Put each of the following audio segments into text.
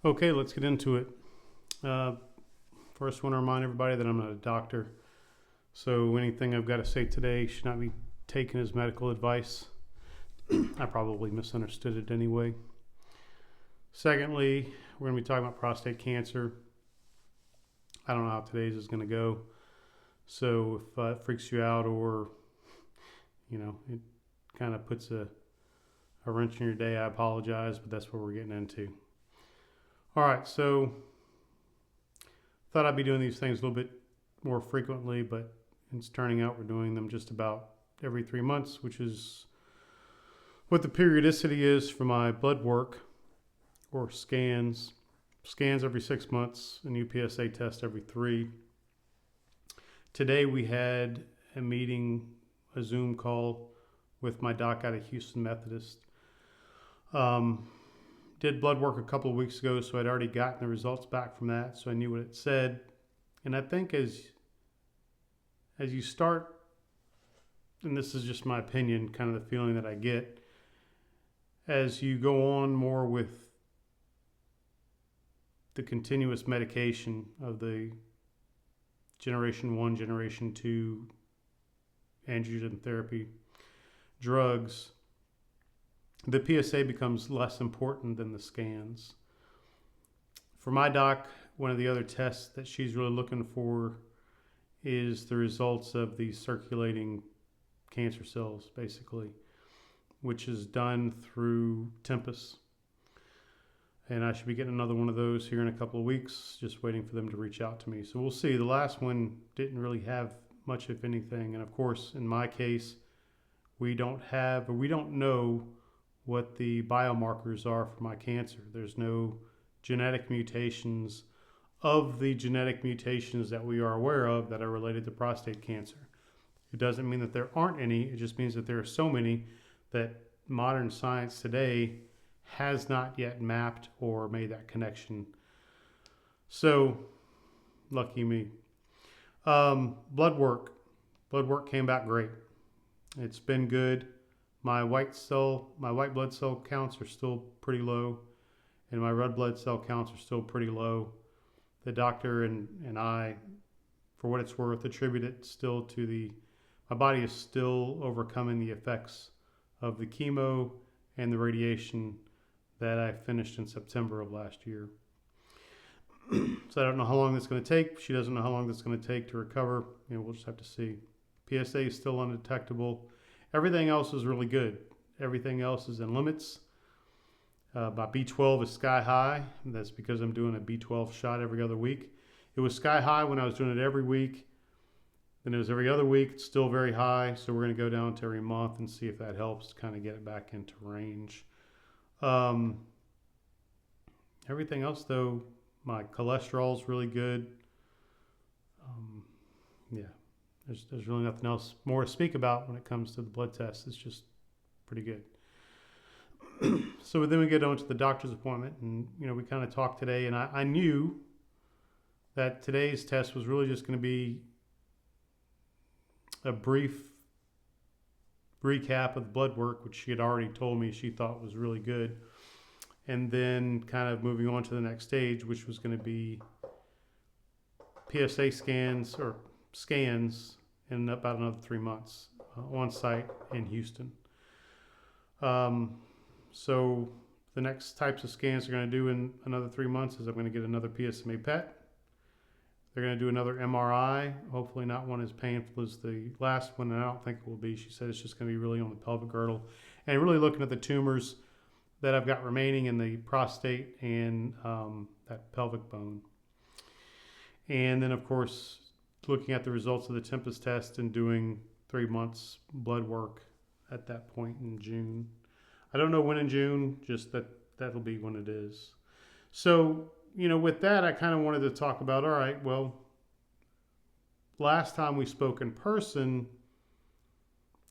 Okay, let's get into it. First, I want to remind everybody that I'm not a doctor, so anything I've got to say today should not be taken as medical advice. I probably misunderstood it anyway. Secondly, we're going to be talking about prostate cancer. I don't know how today's is going to go, so if it freaks you out or, it kind of puts a wrench in your day, I apologize, but that's what we're getting into. All right, so thought I'd be doing these things a little bit more frequently, but it's turning out we're doing them just about every 3 months, which is what the periodicity is for my blood work or scans. Scans every 6 months, a new PSA test every 3. Today we had a meeting, a Zoom call with my doc out of Houston Methodist. Did blood work a couple of weeks ago, so I'd already gotten the results back from that, so I knew what it said. And I think as you start, and this is just my opinion, kind of the feeling that I get, as you go on more with the continuous medication of the generation 1, generation 2 androgen therapy drugs, the PSA becomes less important than the scans. For my doc, one of the other tests that she's really looking for is the results of the circulating cancer cells, basically, which is done through Tempus. And I should be getting another one of those here in a couple of weeks, just waiting for them to reach out to me. So we'll see. The last one didn't really have much, if anything. And of course, in my case, we don't know what the biomarkers are for my cancer. There's no genetic mutations of the genetic mutations that we are aware of that are related to prostate cancer. It doesn't mean that there aren't any. It just means that there are so many that modern science today has not yet mapped or made that connection. So, lucky me. Blood work came back great. It's been good. My white blood cell counts are still pretty low, and my red blood cell counts are still pretty low. The doctor and I, for what it's worth, attribute it still to my body is still overcoming the effects of the chemo and the radiation that I finished in September of last year. So I don't know how long that's going to take. She doesn't know how long that's going to take to recover. We'll just have to see. PSA is still undetectable. Everything else is really good. Everything else is in limits. My B12 is sky high. That's because I'm doing a B12 shot every other week. It was sky high when I was doing it every week. Then it was every other week. It's still very high. So we're going to go down to every month and see if that helps to kind of get it back into range. Everything else, though, my cholesterol is really good. There's really nothing else more to speak about when it comes to the blood test. It's just pretty good. So then we get on to the doctor's appointment, and we kind of talked today, and I knew that today's test was really just going to be a brief recap of the blood work, which she had already told me she thought was really good, and then kind of moving on to the next stage, which was going to be PSA scans in about another 3 months on site in Houston. So the next types of scans they're going to do in another 3 months is I'm going to get another PSMA PET. They're going to do another MRI, hopefully not one as painful as the last one, and I don't think it will be. She said it's just going to be really on the pelvic girdle and really looking at the tumors that I've got remaining in the prostate and that pelvic bone. And then, of course, looking at the results of the Tempus test and doing 3 months blood work at that point in June. I don't know when in June, just that'll be when it is. So, with that, I kind of wanted to talk about, all right, well, last time we spoke in person,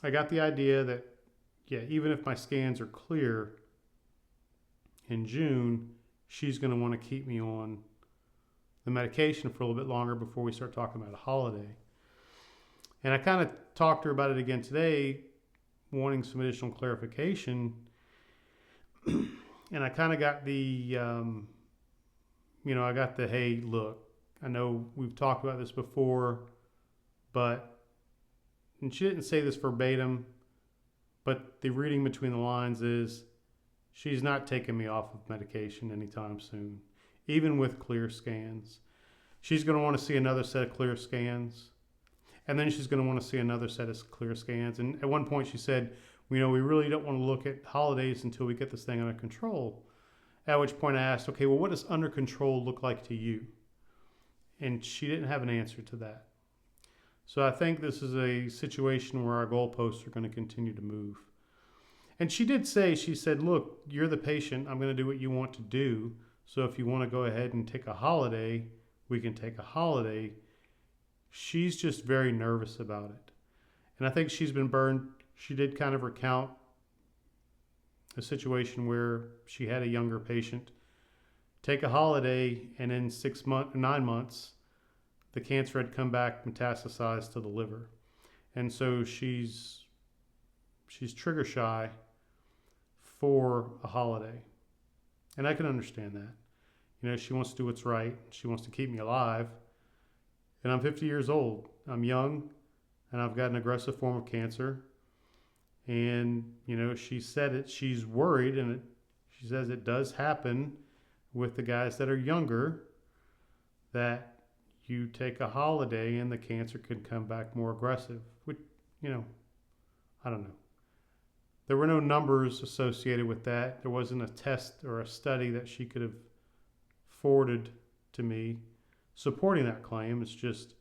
I got the idea that, even if my scans are clear in June, she's going to want to keep me on the medication for a little bit longer before we start talking about a holiday. And I kind of talked to her about it again today, wanting some additional clarification. And I kind of got the I got the, hey, look, I know we've talked about this before, but, and she didn't say this verbatim, but the reading between the lines is she's not taking me off of medication anytime soon, even with clear scans. She's going to want to see another set of clear scans, and then she's going to want to see another set of clear scans. And at one point she said, we really don't want to look at holidays until we get this thing under control. At which point I asked, okay, well, what does under control look like to you? And she didn't have an answer to that. So I think this is a situation where our goalposts are going to continue to move. And she did say, she said, look, you're the patient. I'm going to do what you want to do. So if you want to go ahead and take a holiday, we can take a holiday. She's just very nervous about it. And I think she's been burned. She did kind of recount a situation where she had a younger patient take a holiday, and in 9 months, the cancer had come back metastasized to the liver. And so she's trigger shy for a holiday. And I can understand that. She wants to do what's right. She wants to keep me alive. And I'm 50 years old. I'm young, and I've got an aggressive form of cancer. And, she said it. She's worried, and she says it does happen with the guys that are younger, that you take a holiday and the cancer could come back more aggressive. Which, I don't know. There were no numbers associated with that. There wasn't a test or a study that she could have forwarded to me supporting that claim. It's just,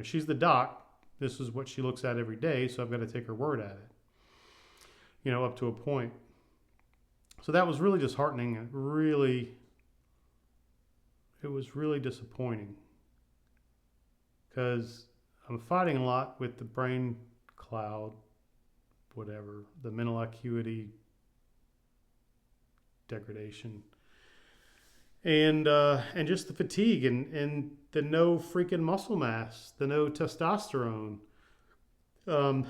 she's the doc. This is what she looks at every day, so I've got to take her word at it, up to a point. So that was really disheartening. It was really disappointing, because I'm fighting a lot with the brain cloud, whatever, the mental acuity degradation, and just the fatigue and the no freaking muscle mass, the no testosterone. I'm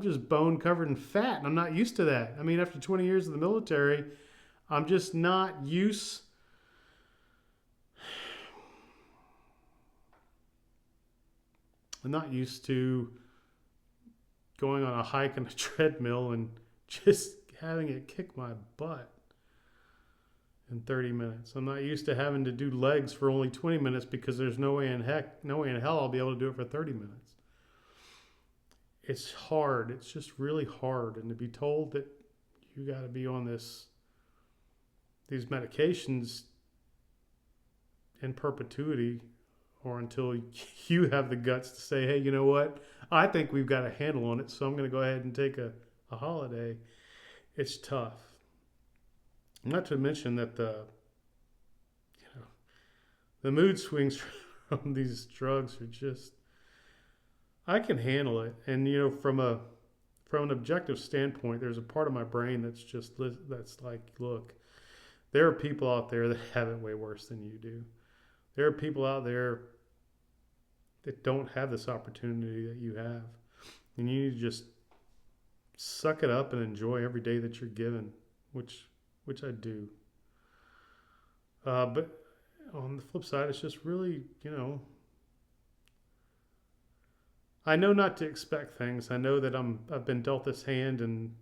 just bone covered in fat, and I'm not used to that. I mean, after 20 years in the military, I'm just not used. I'm not used to going on a hike on a treadmill and just having it kick my butt in 30 minutes. I'm not used to having to do legs for only 20 minutes because there's no way in hell I'll be able to do it for 30 minutes. It's hard. It's just really hard. And to be told that you got to be on these medications in perpetuity, or until you have the guts to say, hey, you know what? I think we've got a handle on it, so I'm going to go ahead and take a holiday. It's tough. Not to mention that the mood swings from these drugs are just, I can handle it. And, from an objective standpoint, there's a part of my brain that's like, look, there are people out there that have it way worse than you do. There are people out there that don't have this opportunity that you have. And you need to just suck it up and enjoy every day that you're given, which I do. But on the flip side, it's just really, I know not to expect things. I know that I've been dealt this hand, and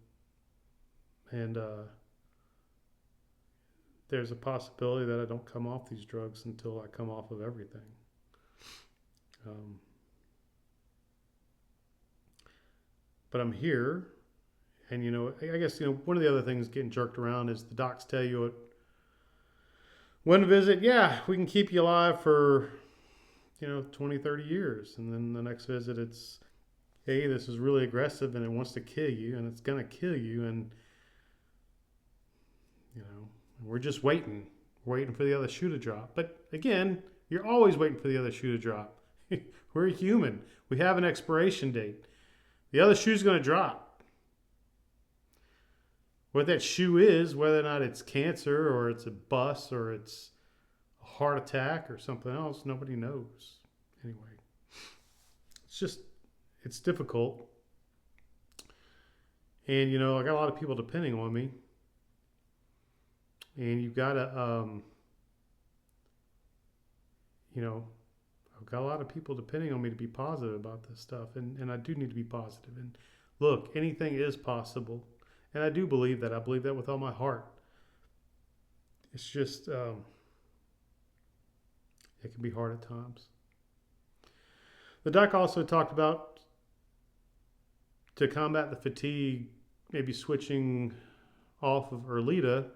there's a possibility that I don't come off these drugs until I come off of everything. But I'm here, and I guess one of the other things getting jerked around is the docs tell you at one visit, yeah, we can keep you alive for 20, 30 years, and then the next visit it's, hey, this is really aggressive and it wants to kill you, and it's gonna kill you, and we're just waiting for the other shoe to drop. But again, you're always waiting for the other shoe to drop. We're human. We have an expiration date. The other shoe's going to drop. What that shoe is, whether or not it's cancer or it's a bus or it's a heart attack or something else, nobody knows. Anyway, it's difficult. And, I got a lot of people depending on me. And you've got to, I've got a lot of people depending on me to be positive about this stuff, and I do need to be positive. And look, anything is possible, and I do believe that. I believe that with all my heart. It's just, it can be hard at times. The doc also talked about, to combat the fatigue, maybe switching off of Erlita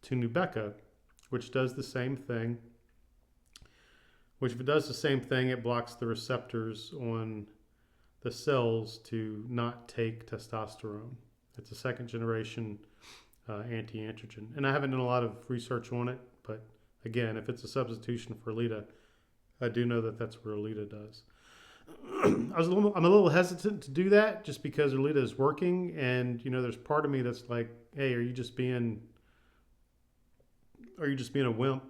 to Nubeqa, which does the same thing. Which, if it does the same thing, it blocks the receptors on the cells to not take testosterone. It's a second generation anti-androgen. And I haven't done a lot of research on it, but again, if it's a substitution for Erlita, I do know that that's what Erlita does. I'm a little hesitant to do that just because Erlita is working, and there's part of me that's like, hey, are you just being a wimp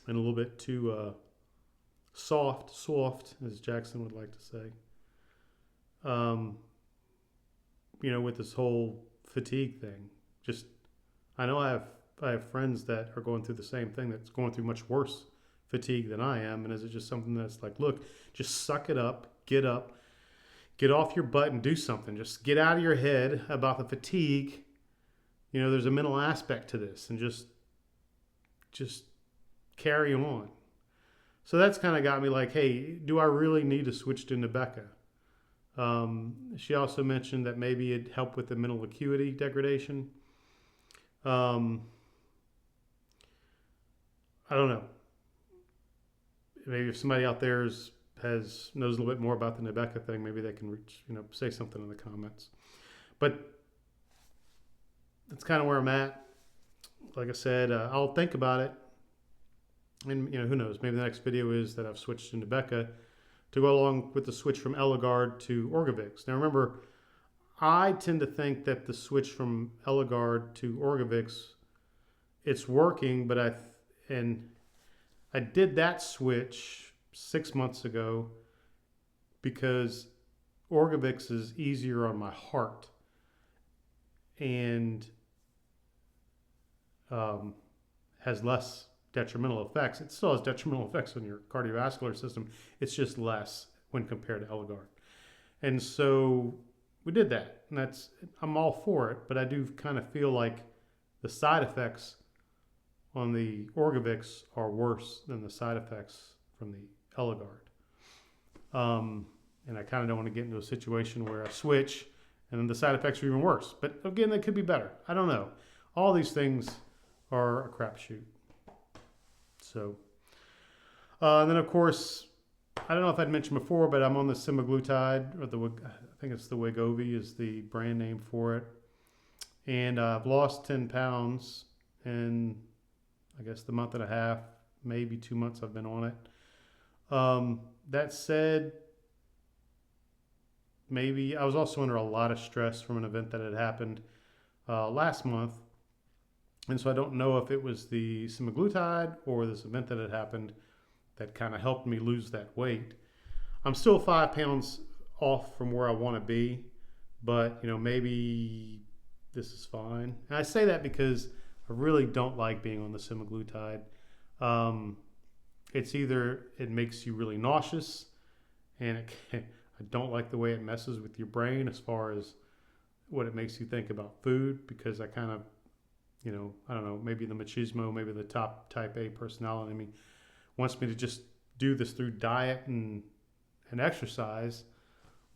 and a little bit too soft, as Jackson would like to say. With this whole fatigue thing. Just, I know I have friends that are going through the same thing, that's going through much worse fatigue than I am. And is it just something that's like, look, just suck it up, get off your butt and do something. Just get out of your head about the fatigue. There's a mental aspect to this, and just carry on. So that's kind of got me like, hey, do I really need to switch to Nubeqa? She also mentioned that maybe it'd help with the mental acuity degradation. I don't know. Maybe if somebody out there knows a little bit more about the Nubeqa thing, maybe they can say something in the comments. But that's kind of where I'm at. Like I said, I'll think about it. And who knows? Maybe the next video is that I've switched to Nubeqa to go along with the switch from Eligard to Orgovix. Now remember, I tend to think that the switch from Eligard to Orgovix, it's working, but I did that switch 6 months ago because Orgovix is easier on my heart and has less detrimental effects. It still has detrimental effects on your cardiovascular system. It's just less when compared to Eligard. And so we did that. And I'm all for it, but I do kind of feel like the side effects on the Orgovix are worse than the side effects from the Eligard. And I kind of don't want to get into a situation where I switch and then the side effects are even worse. But again, they could be better. I don't know. All these things are a crapshoot. So, and then of course, I don't know if I'd mentioned before, but I'm on the semaglutide, or I think it's the Wegovy is the brand name for it. And I've lost 10 pounds in, I guess, the month and a half, maybe 2 months I've been on it. That said, maybe I was also under a lot of stress from an event that had happened last month. And so I don't know if it was the semaglutide or this event that had happened that kind of helped me lose that weight. I'm still 5 pounds off from where I want to be, but maybe this is fine. And I say that because I really don't like being on the semaglutide. It's either it makes you really nauseous, and I don't like the way it messes with your brain as far as what it makes you think about food, because I kind of, I don't know, maybe the machismo, maybe the top type A personality in me wants me to just do this through diet and exercise.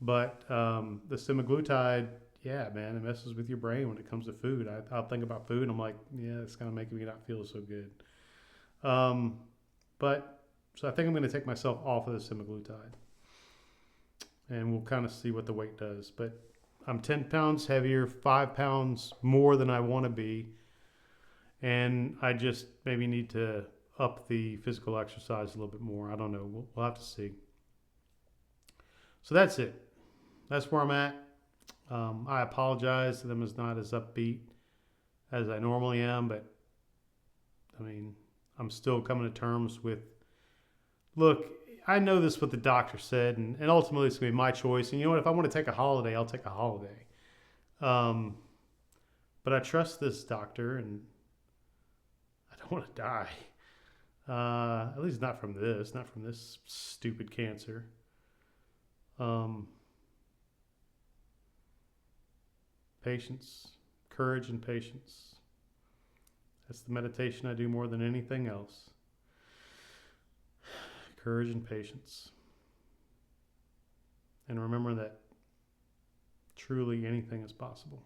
But the semaglutide, yeah, man, it messes with your brain when it comes to food. I'll think about food and I'm like, yeah, it's kind of making me not feel so good. So I think I'm going to take myself off of the semaglutide. And we'll kind of see what the weight does. But I'm 10 pounds heavier, 5 pounds more than I want to be. And I just maybe need to up the physical exercise a little bit more. I don't know. We'll have to see. So that's it. That's where I'm at. I apologize that I'm not as upbeat as I normally am, but I mean, I'm still coming to terms with, look, I know this is what the doctor said, and ultimately it's going to be my choice. And you know what? If I want to take a holiday, I'll take a holiday. But I trust this doctor, and I don't want to die. At least not from this stupid cancer. Patience, courage, and patience. That's the meditation I do more than anything else. Courage and patience. And remember that truly anything is possible.